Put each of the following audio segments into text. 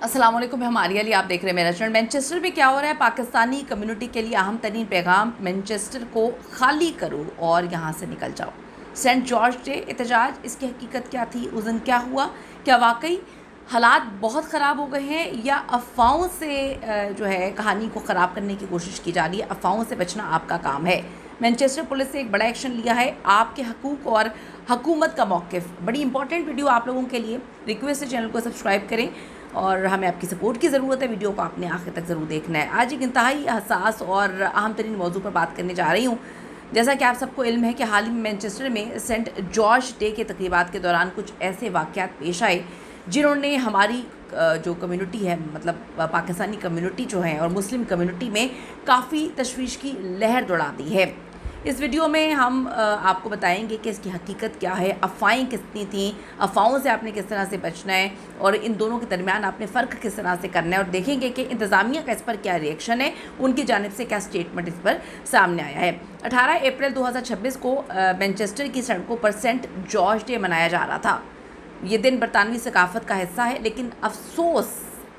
अस्सलाम वालेकुम, मैं हमारी अली, आप देख रहे हैं मेरा चैनल। मैनचेस्टर में क्या हो रहा है? पाकिस्तानी कम्युनिटी के लिए अहम तरीन पैगाम, मैनचेस्टर को खाली करो और यहाँ से निकल जाओ। सेंट जॉर्ज डे एहतजाज, इसकी हकीकत क्या थी? उस दिन क्या हुआ? क्या वाकई हालात बहुत ख़राब हो गए हैं या अफवाहों से जो है कहानी को ख़राब करने की कोशिश की जा रही है? अफवाहों से बचना आपका काम है। मैनचेस्टर पुलिस ने एक बड़ा एक्शन लिया है। आपके हकूक़ और हुकूमत का मौक़िफ़, बड़ी इंपॉर्टेंट वीडियो आप लोगों के लिए। रिक्वेस्ट है चैनल को सब्सक्राइब करें और हमें आपकी सपोर्ट की ज़रूरत है। वीडियो को आपने आखिर तक ज़रूर देखना है। आज एक इंतहाई हसास और अहम तरीन मौजू पर बात करने जा रही हूँ। जैसा कि आप सबको इल्म है कि हाल ही में मैनचेस्टर में सेंट जॉर्ज डे के तकरीबात के दौरान कुछ ऐसे वाक़यात पेश आए जिन्होंने हमारी जो कम्युनिटी है, मतलब पाकिस्तानी कम्युनिटी जो है और मुस्लिम कम्युनिटी में काफ़ी तशवीश की लहर दौड़ा दी है। इस वीडियो में हम आपको बताएंगे कि इसकी हकीकत क्या है, अफ़वाहें कितनी थीं, अफ़वाहों से आपने किस तरह से बचना है और इन दोनों के दरमियान आपने फ़र्क किस तरह से करना है, और देखेंगे कि इंतज़ामिया का इस पर क्या रिएक्शन है, उनकी जानिब से क्या स्टेटमेंट इस पर सामने आया है। 18 अप्रैल 2026 को मैनचेस्टर की सड़कों पर सेंट जॉर्ज डे मनाया जा रहा था। ये दिन बरतानवी सकाफ़त का हिस्सा है, लेकिन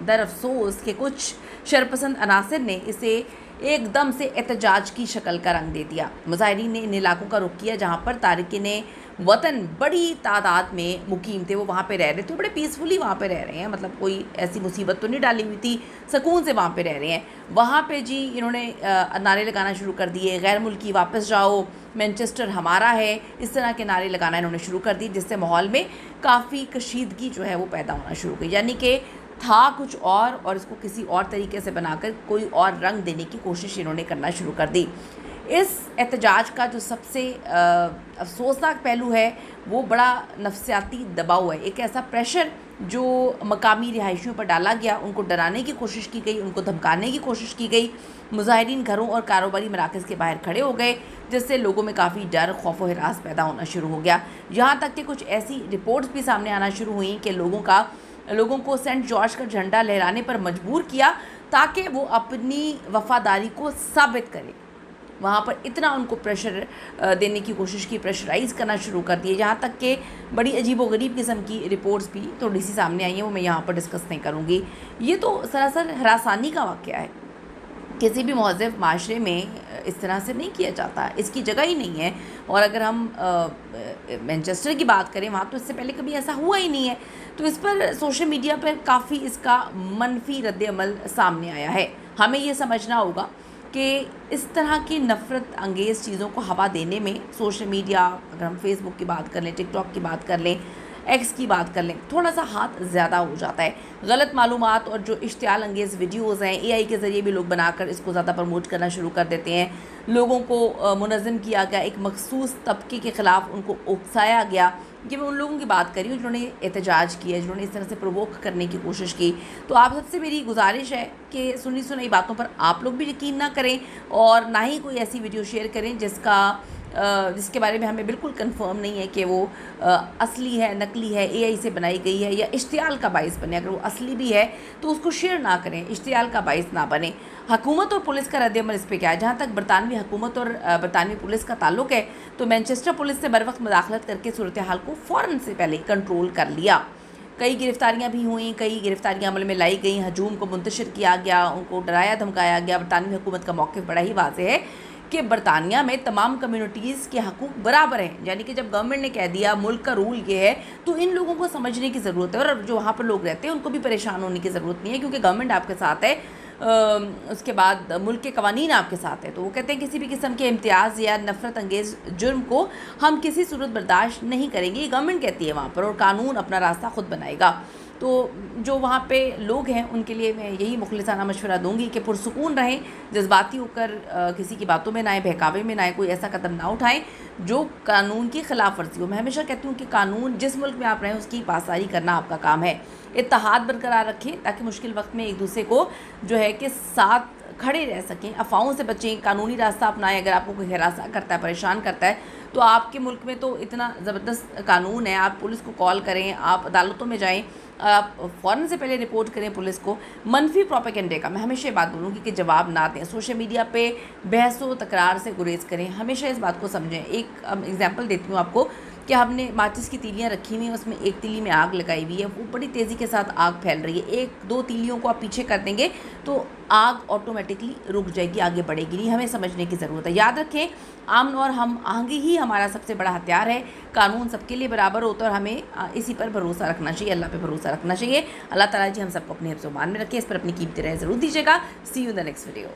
दर अफसोस के कुछ शरपसंद अनासर ने इसे एकदम से एहतजाज की शक्ल का रंग दे दिया। मुजाहिरीन ने इन इलाकों का रुख किया जहाँ पर तारिकीन वतन बड़ी तादाद में मुकीम थे। वो वहाँ पे रह रहे थे, बड़े पीसफुली वहाँ पे रह रहे हैं, मतलब कोई ऐसी मुसीबत तो नहीं डाली हुई थी, सुकून से वहाँ पे रह रहे हैं। वहाँ पे जी इन्होंने नारे लगाना शुरू कर दिए, गैर मुल्की वापस जाओ, मैनचेस्टर हमारा है, इस तरह के नारे लगाना इन्होंने शुरू कर दी, जिससे माहौल में काफ़ी कशीदगी जो है वो पैदा होना शुरू हुई। यानी कि था कुछ और इसको किसी और तरीके से बनाकर कोई और रंग देने की कोशिश इन्होंने करना शुरू कर दी। इस एहतजाज का जो सबसे अफसोसनाक पहलू है वो बड़ा नफसियाती दबाव है। एक ऐसा प्रेशर जो मकामी रिहायशियों पर डाला गया, उनको डराने की कोशिश की गई, उनको धमकाने की कोशिश की गई। मुजाहिरीन घरों और कारोबारी मराकज़ के बाहर खड़े हो गए, जिससे लोगों में काफ़ी डर, खौफ व हिरास पैदा होना शुरू हो गया। यहाँ तक कि कुछ ऐसी रिपोर्ट्स भी सामने आना शुरू हुई कि लोगों को सेंट जॉर्ज का झंडा लहराने पर मजबूर किया ताकि वो अपनी वफ़ादारी को साबित करें। वहाँ पर इतना उनको प्रेशर देने की कोशिश की, प्रेशराइज़ करना शुरू कर दिए, यहाँ तक कि बड़ी अजीबोगरीब किस्म की रिपोर्ट्स भी थोड़ी सी सामने आई हैं, वो मैं यहाँ पर डिस्कस नहीं करूँगी। ये तो सरासर हरासानी का वाक़या है। किसी भी महज़ब माशरे में इस तरह से नहीं किया जाता, इसकी जगह ही नहीं है। और अगर हम मैनचेस्टर की बात करें, वहाँ तो इससे पहले कभी ऐसा हुआ ही नहीं है। तो इस पर सोशल मीडिया पर काफ़ी इसका मनफी रद्द-ए-अमल सामने आया है। हमें ये समझना होगा कि इस तरह की नफ़रत अंगेज़ चीज़ों को हवा देने में सोशल मीडिया, अगर हम फेसबुक की बात कर लें, टिकटॉक की बात कर लें, एक्स की बात कर लें, थोड़ा सा हाथ ज़्यादा हो जाता है। गलत मालूमात और जो इश्तियाल अंगेज़ वीडियोज़ हैं, एआई के ज़रिए भी लोग बनाकर इसको ज़्यादा प्रमोट करना शुरू कर देते हैं। लोगों को मुनज़्ज़म किया गया, एक मखसूस तबके के ख़िलाफ़ उनको उकसाया गया। कि मैं उन लोगों की बात कर रही हूँ जिन्होंने एहतजाज किया, जिन्होंने इस तरह से प्रोवोक करने की कोशिश की। तो आप सबसे मेरी गुजारिश है कि सुनी सुनाई बातों पर आप लोग भी यकीन ना करें और ना ही कोई ऐसी वीडियो शेयर करें जिसके बारे में हमें बिल्कुल कंफर्म नहीं है कि वो असली है, नकली है, एआई से बनाई गई है या इश्तियाल का बाइस बने। अगर वो असली भी है तो उसको शेयर ना करें, इश्तियाल का बाइस ना बने। हुकूमत और पुलिस का रद्द-ए-अमल इस पे क्या है? जहाँ तक बरतानवी हुकूमत और बरतानवी पुलिस का ताल्लुक़ है, तो मैनचेस्टर पुलिस ने बर वक्त मुदाखलत करके सूरत हाल को फ़ौरन से पहले कंट्रोल कर लिया। कई गिरफ़्तारियाँ भी हुई, कई गिरफ़्तारियाँ अमल में लाई गई, हजूम को मुंतशिर किया गया, उनको डराया धमकाया गया। बरतानवी हुकूमत का मौक़िफ़ बड़ा ही वाज़ेह है कि बरतानिया में तमाम कम्युनिटीज़ के हकूक़ बराबर हैं। यानी कि जब गवर्नमेंट ने कह दिया मुल्क का रूल ये है, तो इन लोगों को समझने की ज़रूरत है और जो वहाँ पर लोग रहते हैं उनको भी परेशान होने की ज़रूरत नहीं है, क्योंकि गवर्नमेंट आपके साथ है। उसके बाद मुल्क के कवानीन आपके साथ है। तो वो कहते हैं किसी भी किस्म के इम्तियाज़ या नफ़रत अंगेज़ जुर्म को हम किसी सूरत बर्दाश्त नहीं करेंगे, ये गवर्नमेंट कहती है वहाँ पर, और कानून अपना रास्ता ख़ुद बनाएगा। तो जो वहाँ पे लोग हैं उनके लिए मैं यही मुखलिसाना मशवरा दूंगी कि पुरसुकून रहें, जज्बाती होकर किसी की बातों में ना आए, बहकावे में ना आए, कोई ऐसा कदम ना उठाएं जो कानून की खिलाफ वर्जी हो। मैं हमेशा कहती हूँ कि कानून जिस मुल्क में आप रहें उसकी पासदारी करना आपका काम है। इत्तेहाद बरकरार रखें ताकि मुश्किल वक्त में एक दूसरे को जो है कि साथ खड़े रह सकें, अफवाहों से बचें, कानूनी रास्ता अपनाएं। अगर आपको कोई हिरासा करता है, परेशान करता है, तो आपके मुल्क में तो इतना ज़बरदस्त कानून है, आप पुलिस को कॉल करें, आप अदालतों में जाएं, आप फ़ौरन से पहले रिपोर्ट करें पुलिस को। मनफी प्रोपेगेंडे का मैं हमेशा ये बात बोलूँगी कि जवाब ना दें, सोशल मीडिया पे बहस व तकरार से गुरेज करें, हमेशा इस बात को समझें। एक एग्जांपल देती हूँ आपको کہ ہم نے ماچس کی تیلیاں رکھی ہوئی ہیں, اس میں ایک تیلی میں آگ لگائی ہوئی ہے, وہ بڑی تیزی کے ساتھ آگ پھیل رہی ہے. 1-2 تیلیوں کو آپ پیچھے کر دیں گے تو آگ آٹومیٹکلی رک جائے گی, آگے بڑھے گی نہیں. ہمیں سمجھنے کی ضرورت ہے. یاد رکھیں, امن اور ہم آہنگی ہی ہمارا سب سے بڑا ہتھیار ہے. قانون سب کے لیے برابر ہوتا ہے اور ہمیں اسی پر بھروسہ رکھنا چاہیے, اللہ پہ بھروسہ رکھنا چاہیے. اللہ تعالیٰ جی ہم سب کو اپنے حفظ و امان میں رکھے. اس پر اپنی قیمتی رائے ضرور دیجیے گا. See you in the next video.